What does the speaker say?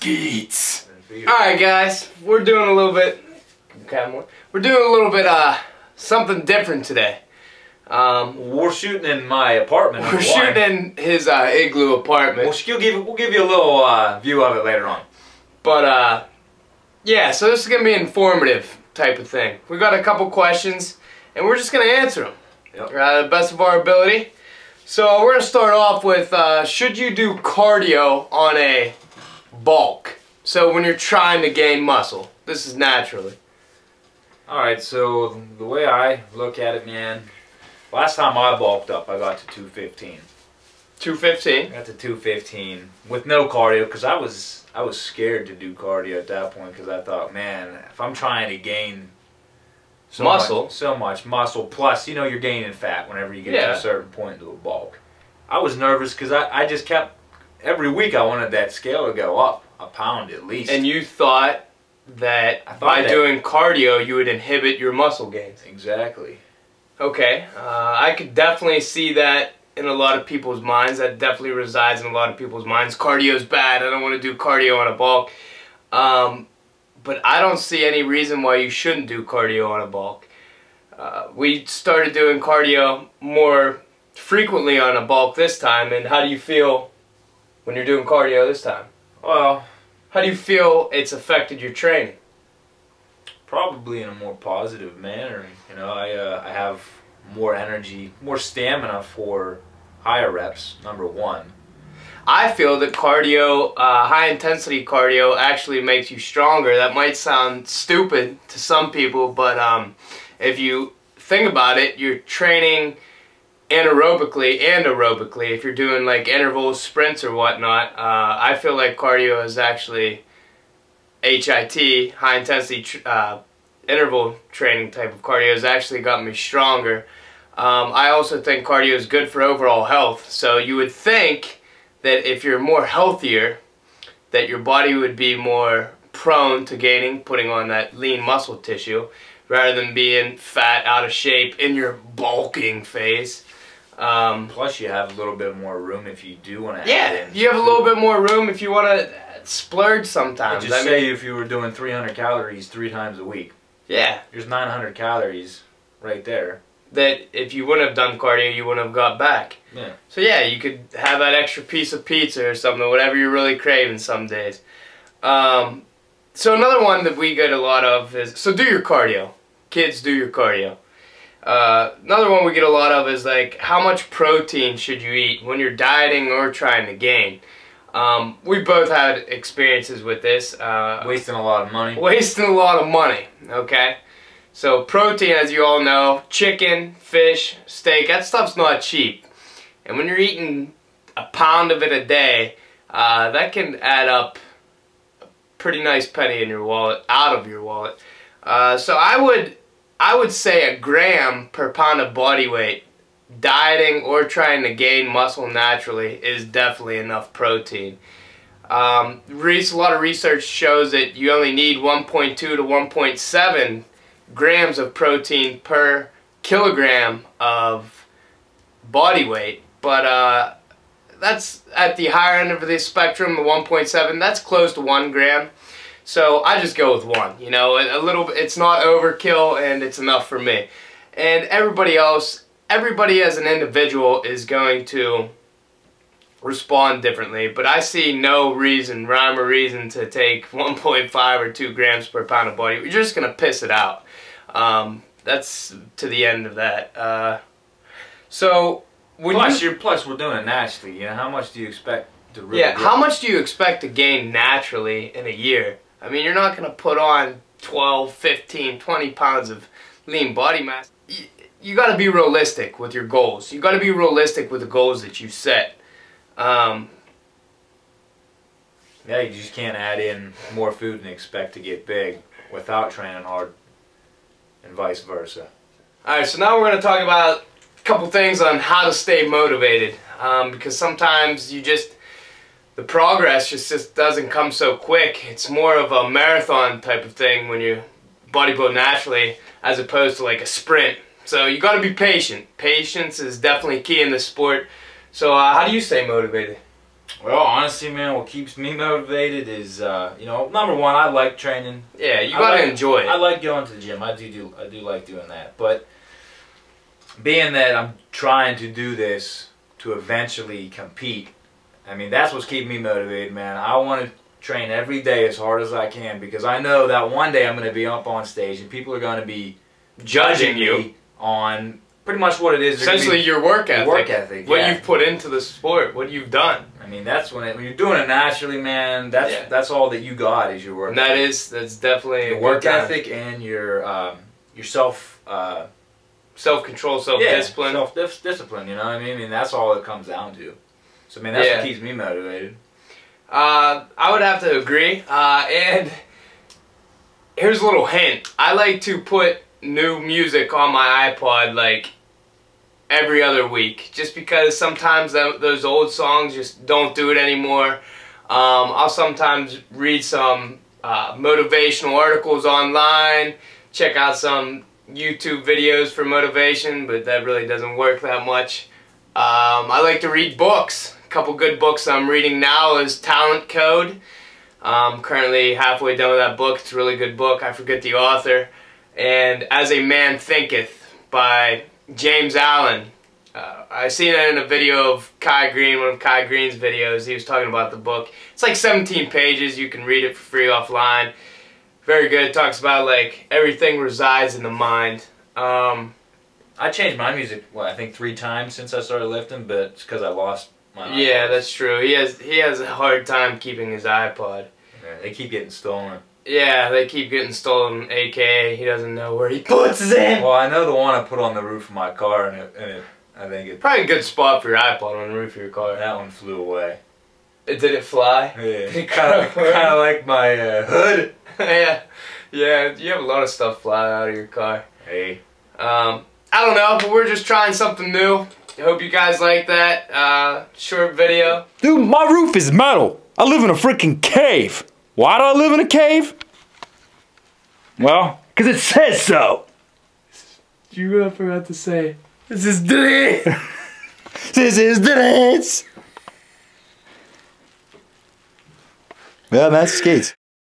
Skeets. Alright guys, we're doing a little bit something different today. We're shooting in my apartment. We're shooting in his igloo apartment. We'll give you a little view of it later on. But yeah, so this is gonna be an informative type of thing. We got a couple questions and we're just gonna answer them to the best of our ability. So we're gonna start off with should you do cardio on a bulk? So when you're trying to gain muscle, this is naturally. Alright, so the way I look at it, man, last time I bulked up, I got to 215. 215? I got to 215 with no cardio because I was scared to do cardio at that point because I thought, man, if I'm trying to gain so much muscle, plus, you know, you're gaining fat whenever you get to a certain point to a bulk. I was nervous because I just kept, every week I wanted that scale to go up a pound at least. And you thought that by doing cardio you would inhibit your muscle gains. Exactly. Okay, I could definitely see that in a lot of people's minds. That definitely resides in a lot of people's minds. Cardio's bad, I don't want to do cardio on a bulk. But I don't see any reason why you shouldn't do cardio on a bulk. We started doing cardio more frequently on a bulk this time, and how do you feel when you're doing cardio this time? Well, how do you feel it's affected your training? Probably in a more positive manner. You know, I have more energy, more stamina for higher reps, number one. I feel that cardio, high intensity cardio, actually makes you stronger. That might sound stupid to some people, but if you think about it, you're training anaerobically and aerobically. If you're doing like interval sprints or whatnot, I feel like cardio is actually HIT, high intensity interval training type of cardio, has actually got me stronger. I also think cardio is good for overall health. So you would think that if you're more healthier, that your body would be more prone to putting on that lean muscle tissue, rather than being fat, out of shape, in your bulking phase. Plus you have a little bit more room if you do want to add in. You have a little bit more room if you want to splurge sometimes. Just say if you were doing 300 calories 3 times a week. Yeah. There's 900 calories right there. That if you wouldn't have done cardio, you wouldn't have got back. Yeah. So yeah, you could have that extra piece of pizza or something, whatever you're really craving some days. So another one that we get a lot of is, so do your cardio. Kids, do your cardio. Another one we get a lot of is like, how much protein should you eat when you're dieting or trying to gain? We both had experiences with this. Wasting a lot of money. Wasting a lot of money, okay? So protein, as you all know, chicken, fish, steak, that stuff's not cheap. And when you're eating a pound of it a day, that can add up a pretty nice penny in your wallet, out of your wallet. So I would say 1 gram per pound of body weight, dieting or trying to gain muscle naturally, is definitely enough protein. A lot of research shows that you only need 1.2 to 1.7 grams of protein per kilogram of body weight, but that's at the higher end of the spectrum. The 1.7, that's close to 1 gram. So I just go with 1. You know, a little bit. It's not overkill, and it's enough for me. And everybody else, everybody as an individual is going to respond differently. But I see no reason, rhyme or reason, to take 1.5 or 2 grams per pound of body. You're just gonna piss it out. That's to the end of that. So when plus we're doing it naturally. You know, how much do you expect to really? Yeah, how much do you expect to gain naturally in a year? I mean, you're not going to put on 12, 15, 20 pounds of lean body mass. You got to be realistic with your goals. You got to be realistic with the goals that you set. Yeah, you just can't add in more food and expect to get big without training hard, and vice versa. Alright, so now we're going to talk about a couple things on how to stay motivated. Because sometimes the progress just doesn't come so quick. It's more of a marathon type of thing when you bodybuild naturally, as opposed to like a sprint. So you got to be patient. Patience is definitely key in this sport. So how do you stay motivated? Well, honestly, man, what keeps me motivated is, you know, number one, I like training. Yeah, you gotta enjoy it. I like going to the gym. I do like doing that. But being that I'm trying to do this to eventually compete, I mean, that's what's keeping me motivated, man. I want to train every day as hard as I can because I know that one day I'm going to be up on stage and people are going to be judging you on pretty much what it is. Essentially, your work ethic. Work ethic. What you've put into the sport. What you've done. I mean, that's when you're doing it naturally, man. That's all that you got is your work. And that's definitely your work ethic and your self control, self discipline. Self discipline. You know what I mean? I mean, that's all it comes down to. So I mean, that's what keeps me motivated. I would have to agree. And here's a little hint. I like to put new music on my iPod like every other week, just because sometimes those old songs just don't do it anymore. I'll sometimes read some motivational articles online, check out some YouTube videos for motivation, but that really doesn't work that much. I like to read books. A couple good books I'm reading now is Talent Code. I'm currently halfway done with that book. It's a really good book. I forget the author. And As a Man Thinketh by James Allen. I seen it in a video of Kai Green, one of Kai Green's videos. He was talking about the book. It's like 17 pages. You can read it for free offline. Very good. It talks about like everything resides in the mind. I changed my music, I think 3 times since I started lifting, but it's because I lost my iPod. Yeah, that's true. He has a hard time keeping his iPod. Yeah, they keep getting stolen. Yeah, they keep getting stolen, aka he doesn't know where he puts it in. Well, I know the one I put on the roof of my car, and I think it... Probably a good spot for your iPod on the roof of your car. That one flew away. Did it fly? Yeah, kind of like my hood. Yeah, you have a lot of stuff fly out of your car. Hey. I don't know, but we're just trying something new. I hope you guys like that short video. Dude, my roof is metal. I live in a freaking cave. Why do I live in a cave? Well, because it says so. You forgot to say, this is the dance. This is the dance. Well, that's skates.